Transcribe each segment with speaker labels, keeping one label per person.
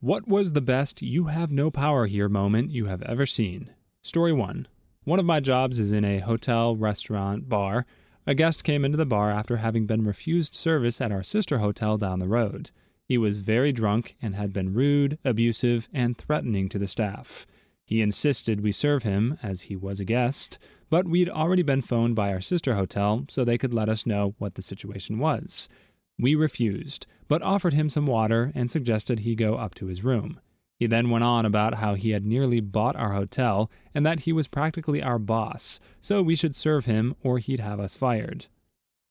Speaker 1: What was the best you have no power here moment you have ever seen? Story 1. One of my jobs is in a hotel, restaurant, bar. A guest came into the bar after having been refused service at our sister hotel down the road. He was very drunk and had been rude, abusive, and threatening to the staff. He insisted we serve him, as he was a guest, but we'd already been phoned by our sister hotel so they could let us know what the situation was. We refused, but offered him some water and suggested he go up to his room. He then went on about how he had nearly bought our hotel and that he was practically our boss, so we should serve him or he'd have us fired.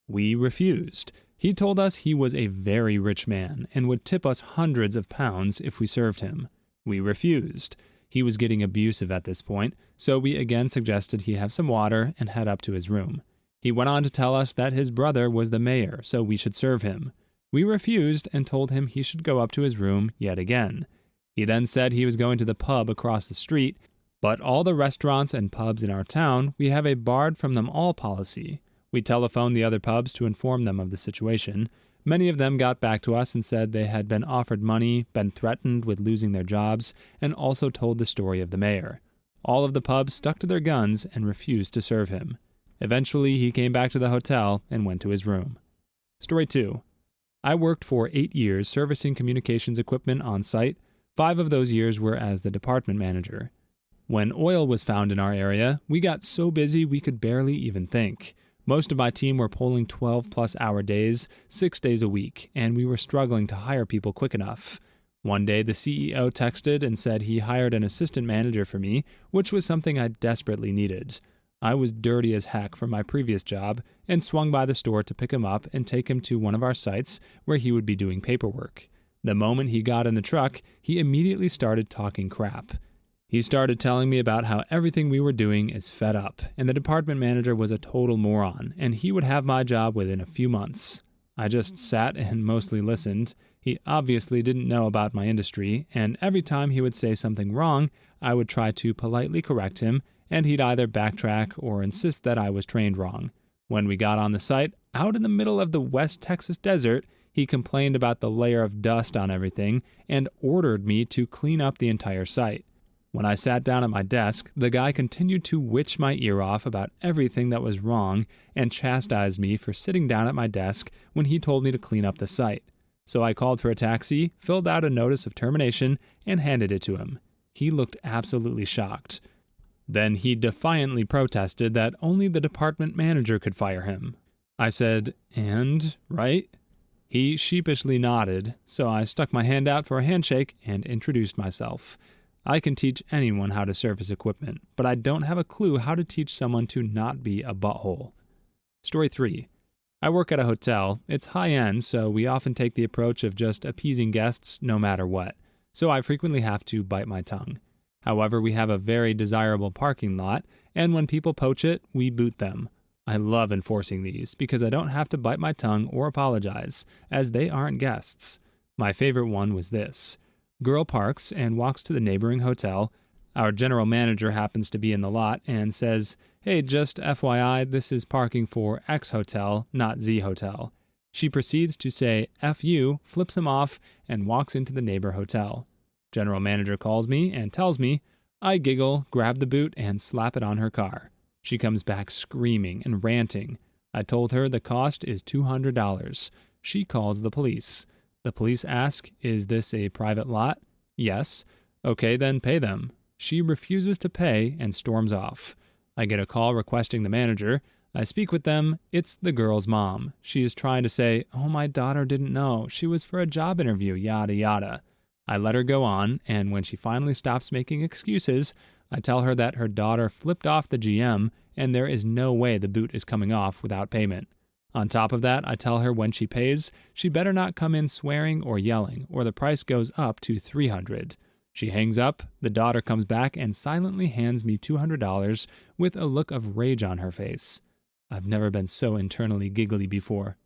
Speaker 1: We refused. He told us he was a very rich man and would tip us hundreds of pounds if we served him. We refused. He was getting abusive at this point, so we again suggested he have some water and head up to his room. He went on to tell us that his brother was the mayor, so we should serve him. We refused and told him he should go up to his room yet again. He then said he was going to the pub across the street, but all the restaurants and pubs in our town, we have a barred from them all policy. We telephoned the other pubs to inform them of the situation. Many of them got back to us and said they had been offered money, been threatened with losing their jobs, and also told the story of the mayor. All of the pubs stuck to their guns and refused to serve him. Eventually, he came back to the hotel and went to his room. Story 2. I worked for 8 years servicing communications equipment on site. 5 of those years were as the department manager. When oil was found in our area, we got so busy we could barely even think. Most of my team were pulling 12-plus-hour days, 6 days a week, and we were struggling to hire people quick enough. One day, the CEO texted and said he hired an assistant manager for me, which was something I desperately needed. I was dirty as heck from my previous job and swung by the store to pick him up and take him to one of our sites where he would be doing paperwork. The moment he got in the truck, he immediately started talking crap. He started telling me about how everything we were doing is fed up, and the department manager was a total moron, and he would have my job within a few months. I just sat and mostly listened. He obviously didn't know about my industry, and every time he would say something wrong, I would try to politely correct him, and he'd either backtrack or insist that I was trained wrong. When we got on the site, out in the middle of the West Texas desert, he complained about the layer of dust on everything and ordered me to clean up the entire site. When I sat down at my desk, the guy continued to witch my ear off about everything that was wrong and chastised me for sitting down at my desk when he told me to clean up the site. So I called for a taxi, filled out a notice of termination, and handed it to him. He looked absolutely shocked. Then he defiantly protested that only the department manager could fire him. I said, "And, right?" He sheepishly nodded, so I stuck my hand out for a handshake and introduced myself. I can teach anyone how to service equipment, but I don't have a clue how to teach someone to not be a butthole. Story 3. I work at a hotel. It's high-end, so we often take the approach of just appeasing guests no matter what, so I frequently have to bite my tongue. However, we have a very desirable parking lot, and when people poach it, we boot them. I love enforcing these because I don't have to bite my tongue or apologize, as they aren't guests. My favorite one was this. Girl parks and walks to the neighboring hotel. Our general manager happens to be in the lot and says, "Hey, just FYI, this is parking for X hotel, not Z hotel." She proceeds to say F you, flips him off, and walks into the neighbor hotel. General manager calls me and tells me. I giggle, grab the boot, and slap it on her car. She comes back screaming and ranting. I told her the cost is $200. She calls the police. The police ask, "Is this a private lot?" "Yes." "Okay, then pay them." She refuses to pay and storms off. I get a call requesting the manager. I speak with them. It's the girl's mom. She is trying to say, "Oh, my daughter didn't know. She was for a job interview, yada yada." I let her go on, and when she finally stops making excuses, I tell her that her daughter flipped off the GM, and there is no way the boot is coming off without payment. On top of that, I tell her when she pays, she better not come in swearing or yelling, or the price goes up to $300. She hangs up, the daughter comes back and silently hands me $200 with a look of rage on her face. I've never been so internally giggly before.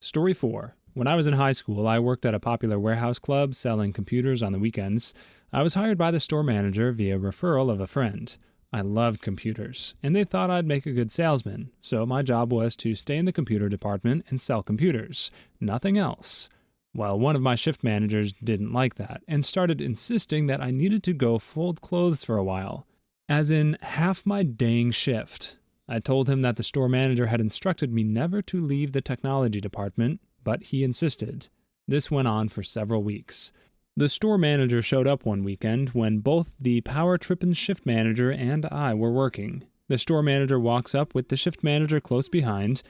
Speaker 1: Story 4. When I was in high school, I worked at a popular warehouse club selling computers on the weekends. I was hired by the store manager via referral of a friend. I loved computers, and they thought I'd make a good salesman, so my job was to stay in the computer department and sell computers, nothing else. Well, one of my shift managers didn't like that and started insisting that I needed to go fold clothes for a while, as in half my dang shift. I told him that the store manager had instructed me never to leave the technology department, but he insisted. This went on for several weeks. The store manager showed up one weekend when both the power trippin' shift manager and I were working. The store manager walks up with the shift manager close behind.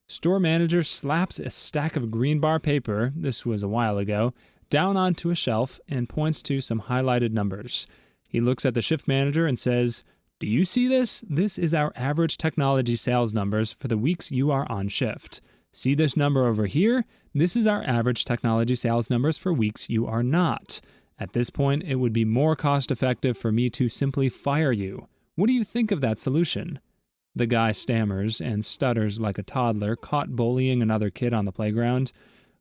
Speaker 1: Store manager slaps a stack of green bar paper, this was a while ago, down onto a shelf and points to some highlighted numbers. He looks at the shift manager and says, "Do you see this? This is our average technology sales numbers for the weeks you are on shift. See this number over here? This is our average technology sales numbers for weeks you are not. At this point, it would be more cost effective for me to simply fire you. What do you think of that solution?" The guy stammers and stutters like a toddler caught bullying another kid on the playground.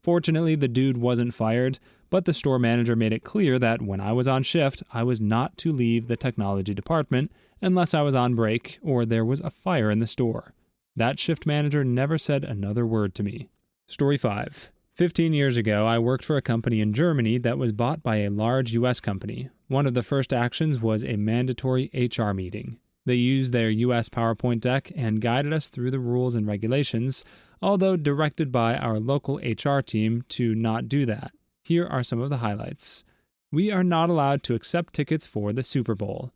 Speaker 1: Fortunately, the dude wasn't fired, but the store manager made it clear that when I was on shift, I was not to leave the technology department unless I was on break or there was a fire in the store. That shift manager never said another word to me. Story 5. 15 years ago, I worked for a company in Germany that was bought by a large U.S. company. One of the first actions was a mandatory HR meeting. They used their U.S. PowerPoint deck and guided us through the rules and regulations, although directed by our local HR team to not do that. Here are some of the highlights. We are not allowed to accept tickets for the Super Bowl.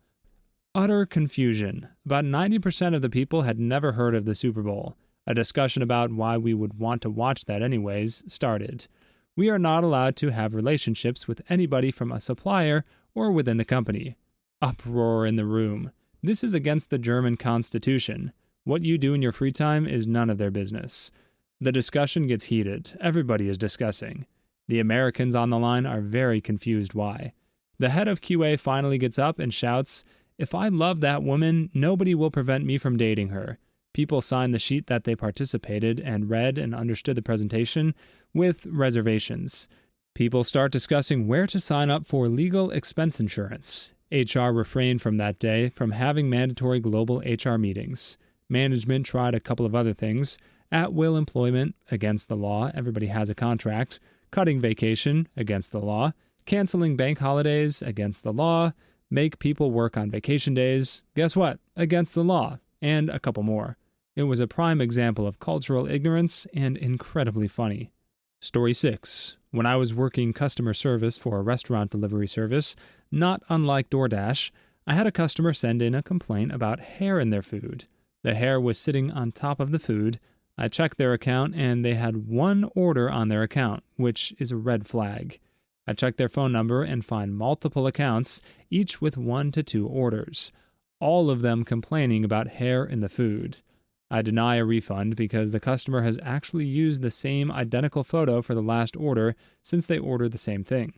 Speaker 1: Utter confusion. About 90% of the people had never heard of the Super Bowl. A discussion about why we would want to watch that anyways started. We are not allowed to have relationships with anybody from a supplier or within the company. Uproar in the room. This is against the German Constitution. What you do in your free time is none of their business. The discussion gets heated. Everybody is discussing. The Americans on the line are very confused why. The head of QA finally gets up and shouts, "If I love that woman, nobody will prevent me from dating her." People signed the sheet that they participated and read and understood the presentation with reservations. People start discussing where to sign up for legal expense insurance. HR refrained from that day from having mandatory global HR meetings. Management tried a couple of other things. At-will employment, against the law, everybody has a contract. Cutting vacation, against the law. Canceling bank holidays, against the law. Make people work on vacation days, guess what? Against the law. And a couple more. It was a prime example of cultural ignorance and incredibly funny. Story 6. When I was working customer service for a restaurant delivery service, not unlike DoorDash, I had a customer send in a complaint about hair in their food. The hair was sitting on top of the food. I checked their account and they had one order on their account, which is a red flag. I checked their phone number and find multiple accounts, each with 1 to 2 orders, all of them complaining about hair in the food. I deny a refund because the customer has actually used the same identical photo for the last order since they ordered the same thing.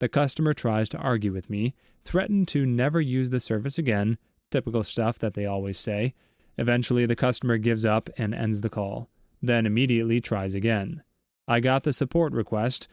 Speaker 1: The customer tries to argue with me, threatened to never use the service again, typical stuff that they always say. Eventually, the customer gives up and ends the call, then immediately tries again. I got the support request,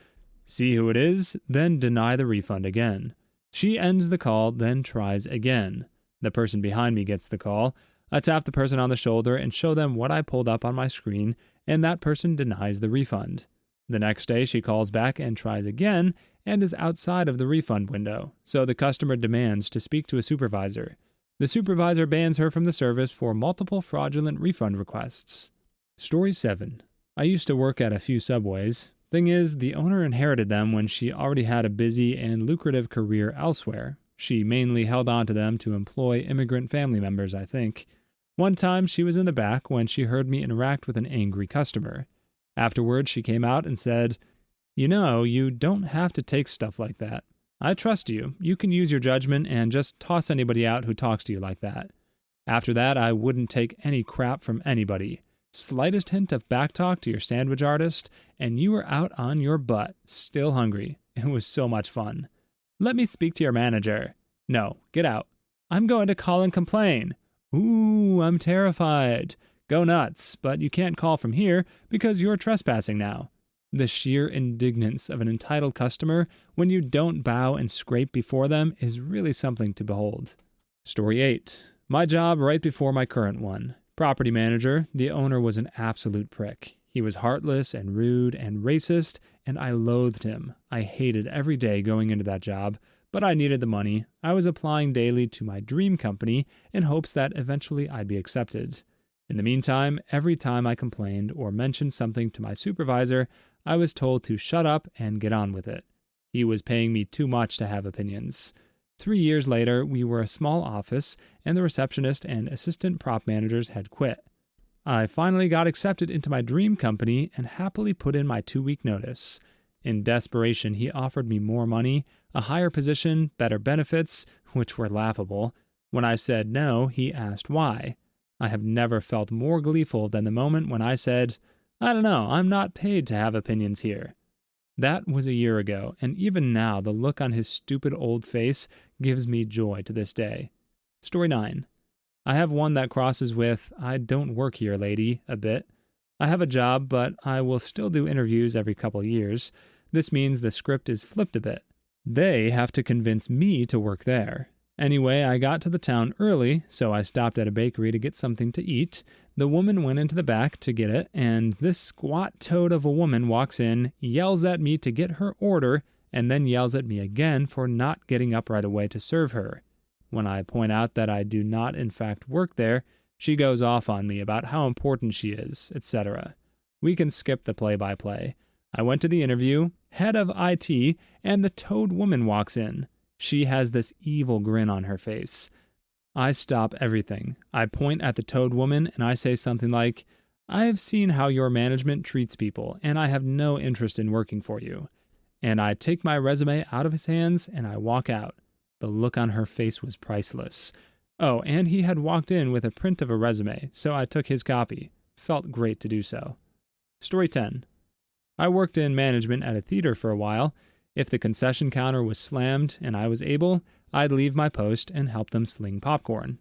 Speaker 1: see who it is, then deny the refund again. She ends the call, then tries again. The person behind me gets the call. I tap the person on the shoulder and show them what I pulled up on my screen, and that person denies the refund. The next day, she calls back and tries again and is outside of the refund window, so the customer demands to speak to a supervisor. The supervisor bans her from the service for multiple fraudulent refund requests. Story 7. I used to work at a few Subways. Thing is, the owner inherited them when she already had a busy and lucrative career elsewhere. She mainly held on to them to employ immigrant family members, I think. One time, she was in the back when she heard me interact with an angry customer. Afterwards, she came out and said, "You know, you don't have to take stuff like that. I trust you. You can use your judgment and just toss anybody out who talks to you like that." After that, I wouldn't take any crap from anybody. Slightest hint of backtalk to your sandwich artist, and you were out on your butt, still hungry. It was so much fun. "Let me speak to your manager." "No, get out." "I'm going to call and complain." "Ooh, I'm terrified." "Go nuts, but you can't call from here because you're trespassing now." The sheer indignance of an entitled customer when you don't bow and scrape before them is really something to behold. Story 8. My job right before my current one. Property manager, the owner was an absolute prick. He was heartless and rude and racist, and I loathed him. I hated every day going into that job, but I needed the money. I was applying daily to my dream company in hopes that eventually I'd be accepted. In the meantime, every time I complained or mentioned something to my supervisor, I was told to shut up and get on with it. He was paying me too much to have opinions. 3 years later, we were a small office, and the receptionist and assistant prop managers had quit. I finally got accepted into my dream company and happily put in my 2-week notice. In desperation, he offered me more money, a higher position, better benefits, which were laughable. When I said no, he asked why. I have never felt more gleeful than the moment when I said, "I don't know, I'm not paid to have opinions here." That was a year ago, and even now the look on his stupid old face gives me joy to this day. Story 9. I have one that crosses with "I don't work here, lady" a bit. I have a job, but I will still do interviews every couple years. This means the script is flipped a bit. They have to convince me to work there. Anyway, I got to the town early, so I stopped at a bakery to get something to eat. The woman went into the back to get it, and this squat toad of a woman walks in, yells at me to get her order, and then yells at me again for not getting up right away to serve her. When I point out that I do not in fact work there, she goes off on me about how important she is, etc. We can skip the play-by-play. I went to the interview, head of IT, and the toad woman walks in. She has this evil grin on her face. I stop everything. I point at the toad woman and I say something like, "I have seen how your management treats people, and I have no interest in working for you." And I take my resume out of his hands and I walk out. The look on her face was priceless. Oh, and he had walked in with a print of a resume, so I took his copy. Felt great to do so. Story 10. I worked in management at a theater for a while. If the concession counter was slammed and I was able, I'd leave my post and help them sling popcorn.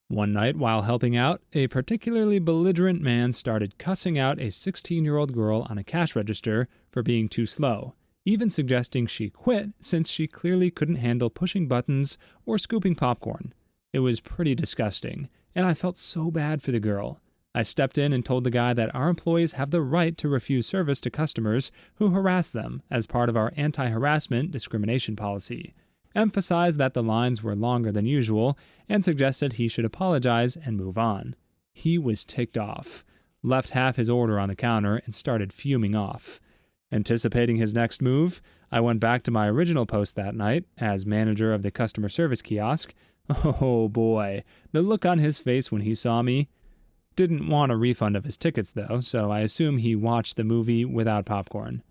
Speaker 1: One night while helping out, a particularly belligerent man started cussing out a 16-year-old girl on a cash register for being too slow, even suggesting she quit since she clearly couldn't handle pushing buttons or scooping popcorn. It was pretty disgusting, and I felt so bad for the girl. I stepped in and told the guy that our employees have the right to refuse service to customers who harass them as part of our anti-harassment discrimination policy, emphasized that the lines were longer than usual, and suggested he should apologize and move on. He was ticked off, left half his order on the counter, and started fuming off. Anticipating his next move, I went back to my original post that night as manager of the customer service kiosk. Oh boy, the look on his face when he saw me. Didn't want a refund of his tickets though, so I assume he watched the movie without popcorn.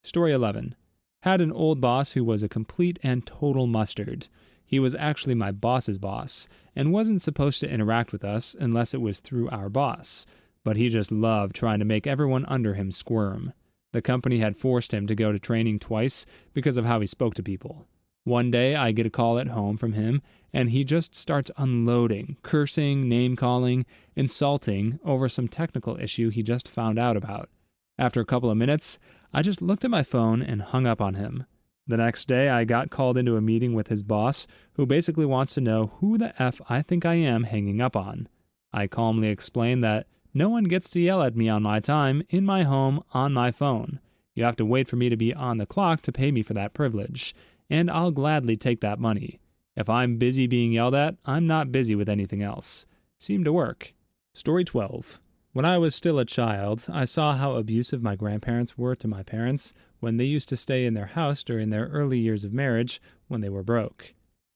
Speaker 1: Story 11. Had an old boss who was a complete and total mustard. He was actually my boss's boss, and wasn't supposed to interact with us unless it was through our boss, but he just loved trying to make everyone under him squirm. The company had forced him to go to training twice because of how he spoke to people. One day I get a call at home from him, and he just starts unloading, cursing, name-calling, insulting over some technical issue he just found out about. After a couple of minutes, I just looked at my phone and hung up on him. The next day, I got called into a meeting with his boss, who basically wants to know who the F I think I am hanging up on. I calmly explained that no one gets to yell at me on my time, in my home, on my phone. You have to wait for me to be on the clock to pay me for that privilege, and I'll gladly take that money. If I'm busy being yelled at, I'm not busy with anything else. Seemed to work. Story 12. When I was still a child, I saw how abusive my grandparents were to my parents when they used to stay in their house during their early years of marriage when they were broke.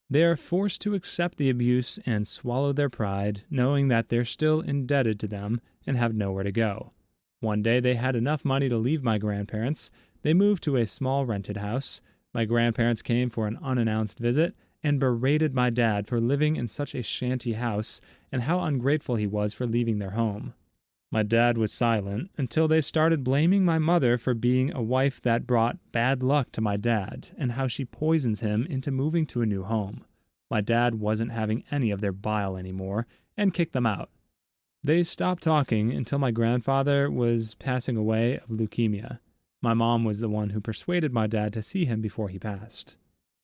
Speaker 1: They are forced to accept the abuse and swallow their pride, knowing that they're still indebted to them and have nowhere to go. One day they had enough money to leave my grandparents. They moved to a small rented house. My grandparents came for an unannounced visit and berated my dad for living in such a shanty house and how ungrateful he was for leaving their home. My dad was silent until they started blaming my mother for being a wife that brought bad luck to my dad and how she poisons him into moving to a new home. My dad wasn't having any of their bile anymore and kicked them out. They stopped talking until my grandfather was passing away of leukemia. My mom was the one who persuaded my dad to see him before he passed.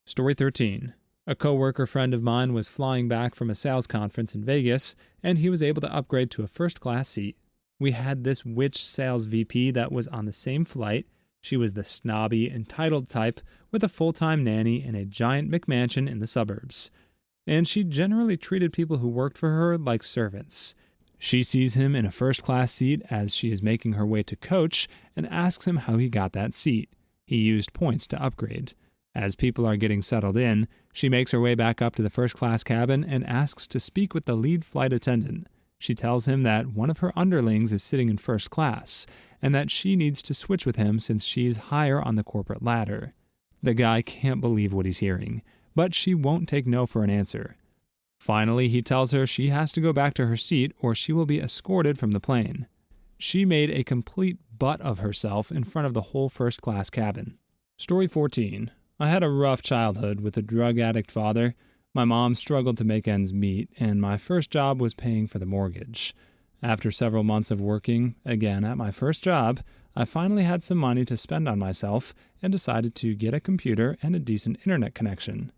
Speaker 1: Story 13. A coworker friend of mine was flying back from a sales conference in Vegas, and he was able to upgrade to a first-class seat. We had this witch sales VP that was on the same flight. She was the snobby, entitled type with a full-time nanny and a giant McMansion in the suburbs. And she generally treated people who worked for her like servants. She sees him in a first-class seat as she is making her way to coach and asks him how he got that seat. He used points to upgrade. As people are getting settled in, she makes her way back up to the first-class cabin and asks to speak with the lead flight attendant. She tells him that one of her underlings is sitting in first class, and that she needs to switch with him since she's higher on the corporate ladder. The guy can't believe what he's hearing, but she won't take no for an answer. Finally, he tells her she has to go back to her seat or she will be escorted from the plane. She made a complete butt of herself in front of the whole first-class cabin. Story 14. I had a rough childhood with a drug addict father. My mom struggled to make ends meet, and my first job was paying for the mortgage. After several months of working, again at my first job, I finally had some money to spend on myself and decided to get a computer and a decent internet connection.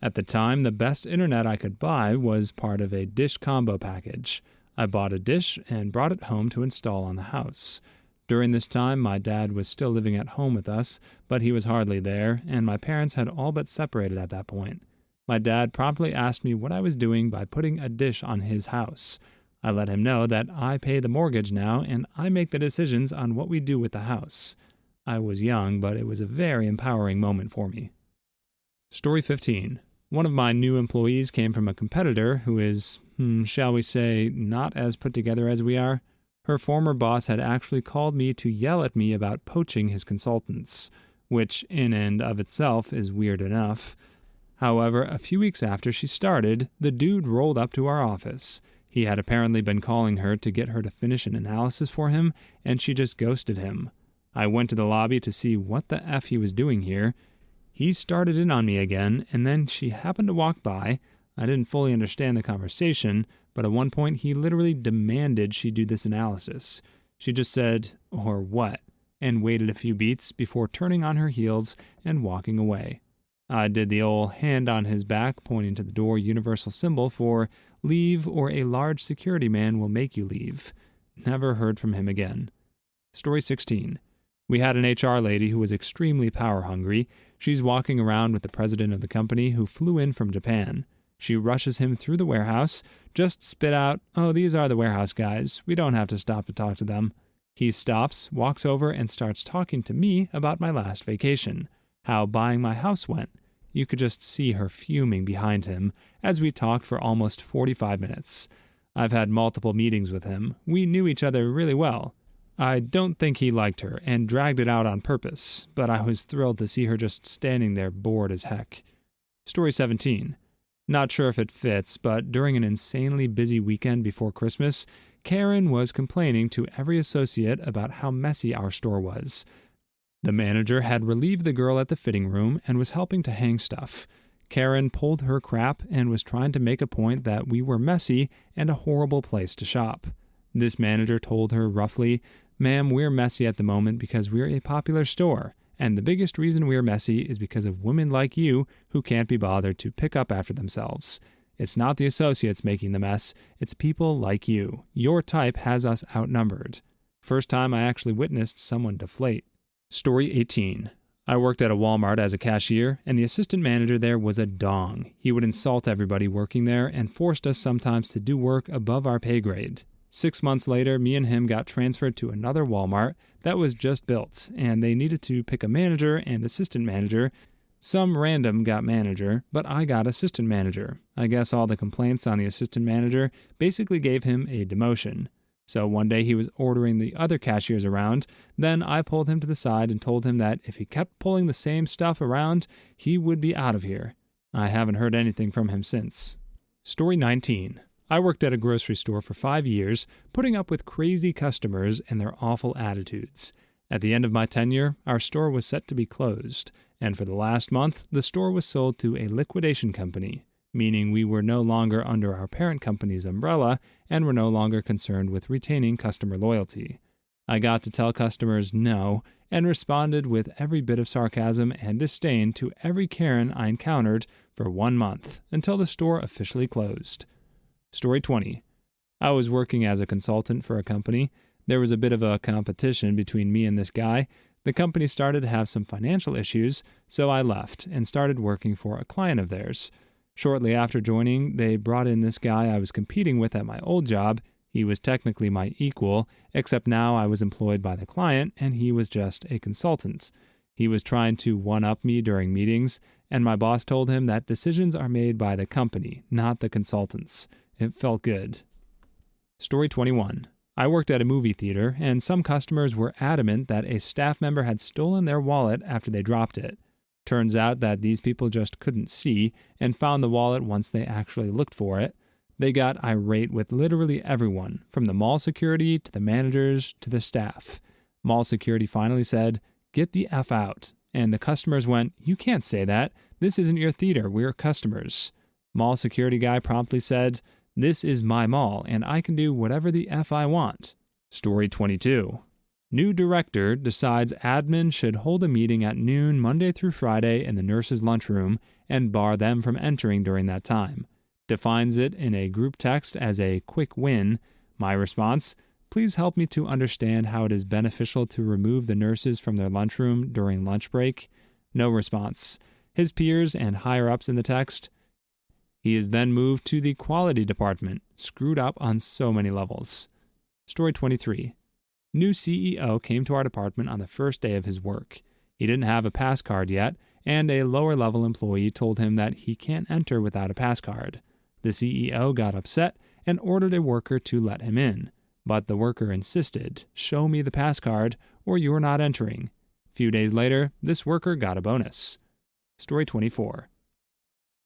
Speaker 1: At the time, the best internet I could buy was part of a dish combo package. I bought a dish and brought it home to install on the house. During this time, my dad was still living at home with us, but he was hardly there, and my parents had all but separated at that point. My dad promptly asked me what I was doing by putting a dish on his house. I let him know that I pay the mortgage now and I make the decisions on what we do with the house. I was young, but it was a very empowering moment for me. Story 15. One of my new employees came from a competitor who is, shall we say, not as put together as we are. Her former boss had actually called me to yell at me about poaching his consultants, which in and of itself is weird enough. However, a few weeks after she started, the dude rolled up to our office. He had apparently been calling her to get her to finish an analysis for him, and she just ghosted him. I went to the lobby to see what the F he was doing here. He started in on me again, and then she happened to walk by. I didn't fully understand the conversation, but at one point he literally demanded she do this analysis. She just said, "Or what?" and waited a few beats before turning on her heels and walking away. I did the old hand on his back, pointing to the door universal symbol for leave or a large security man will make you leave. Never heard from him again. Story 16. We had an HR lady who was extremely power hungry. She's walking around with the president of the company who flew in from Japan. She rushes him through the warehouse, just spit out, "Oh, these are the warehouse guys. We don't have to stop to talk to them." He stops, walks over, and starts talking to me about my last vacation, how buying my house went. You could just see her fuming behind him as we talked for almost 45 minutes. I've had multiple meetings with him. We knew each other really well. I don't think he liked her and dragged it out on purpose, but I was thrilled to see her just standing there bored as heck. Story 17. Not sure if it fits, but during an insanely busy weekend before Christmas, Karen was complaining to every associate about how messy our store was. The manager had relieved the girl at the fitting room and was helping to hang stuff. Karen pulled her crap and was trying to make a point that we were messy and a horrible place to shop. This manager told her roughly, "Ma'am, we're messy at the moment because we're a popular store, and the biggest reason we're messy is because of women like you who can't be bothered to pick up after themselves. It's not the associates making the mess, it's people like you. Your type has us outnumbered." First time I actually witnessed someone deflate. Story 18. I worked at a Walmart as a cashier, and the assistant manager there was a dong. He would insult everybody working there and forced us sometimes to do work above our pay grade. 6 months later, me and him got transferred to another Walmart that was just built, and they needed to pick a manager and assistant manager. Some random got manager, but I got assistant manager. I guess all the complaints on the assistant manager basically gave him a demotion. So one day he was ordering the other cashiers around, then I pulled him to the side and told him that if he kept pulling the same stuff around, he would be out of here. I haven't heard anything from him since. Story 19. I worked at a grocery store for 5 years, putting up with crazy customers and their awful attitudes. At the end of my tenure, our store was set to be closed, and for the last month, the store was sold to a liquidation company, meaning we were no longer under our parent company's umbrella and were no longer concerned with retaining customer loyalty. I got to tell customers no and responded with every bit of sarcasm and disdain to every Karen I encountered for 1 month until the store officially closed. Story 20. I was working as a consultant for a company. There was a bit of a competition between me and this guy. The company started to have some financial issues, so I left and started working for a client of theirs. Shortly after joining, they brought in this guy I was competing with at my old job. He was technically my equal, except now I was employed by the client and he was just a consultant. He was trying to one-up me during meetings, and my boss told him that decisions are made by the company, not the consultants. It felt good. Story 21. I worked at a movie theater, and some customers were adamant that a staff member had stolen their wallet after they dropped it. Turns out that these people just couldn't see and found the wallet once they actually looked for it. They got irate with literally everyone, from the mall security to the managers to the staff. Mall security finally said, "Get the F out." And the customers went, "You can't say that. This isn't your theater. We're customers." Mall security guy promptly said, "This is my mall, and I can do whatever the F I want." Story 22. New director decides admin should hold a meeting at noon Monday through Friday in the nurses' lunchroom and bar them from entering during that time. Defines it in a group text as a quick win. My response: please help me to understand how it is beneficial to remove the nurses from their lunchroom during lunch break. No response. His peers and higher-ups in the text. He is then moved to the quality department, screwed up on so many levels. Story 23. New CEO came to our department on the first day of his work. He didn't have a pass card yet, and a lower-level employee told him that he can't enter without a pass card. The CEO got upset and ordered a worker to let him in, but the worker insisted, "Show me the pass card, or you are not entering." A few days later, this worker got a bonus. Story 24.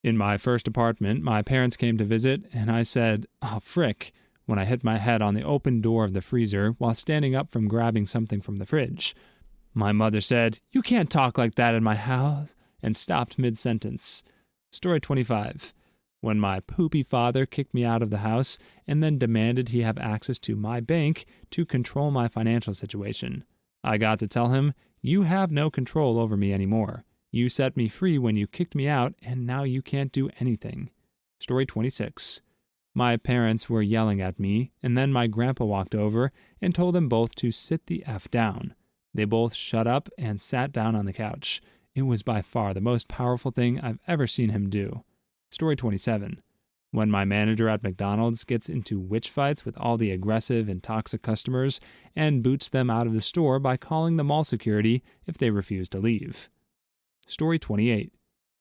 Speaker 1: In my first apartment, my parents came to visit, and I said, "Oh, frick," when I hit my head on the open door of the freezer while standing up from grabbing something from the fridge. My mother said, "You can't talk like that in my house," and stopped mid-sentence. Story 25. When my poopy father kicked me out of the house and then demanded he have access to my bank to control my financial situation. I got to tell him, "You have no control over me anymore. You set me free when you kicked me out, and now you can't do anything." Story 26. My parents were yelling at me, and then my grandpa walked over and told them both to sit the F down. They both shut up and sat down on the couch. It was by far the most powerful thing I've ever seen him do. Story 27. When my manager at McDonald's gets into witch fights with all the aggressive and toxic customers and boots them out of the store by calling the mall security if they refuse to leave. Story 28.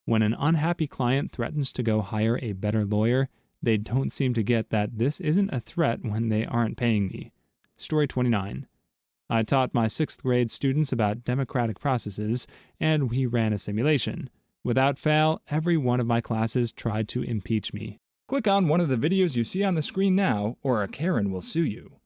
Speaker 1: When an unhappy client threatens to go hire a better lawyer, they don't seem to get that this isn't a threat when they aren't paying me. Story 29. I taught my 6th grade students about democratic processes, and we ran a simulation. Without fail, every one of my classes tried to impeach me. Click on one of the videos you see on the screen now, or a Karen will sue you.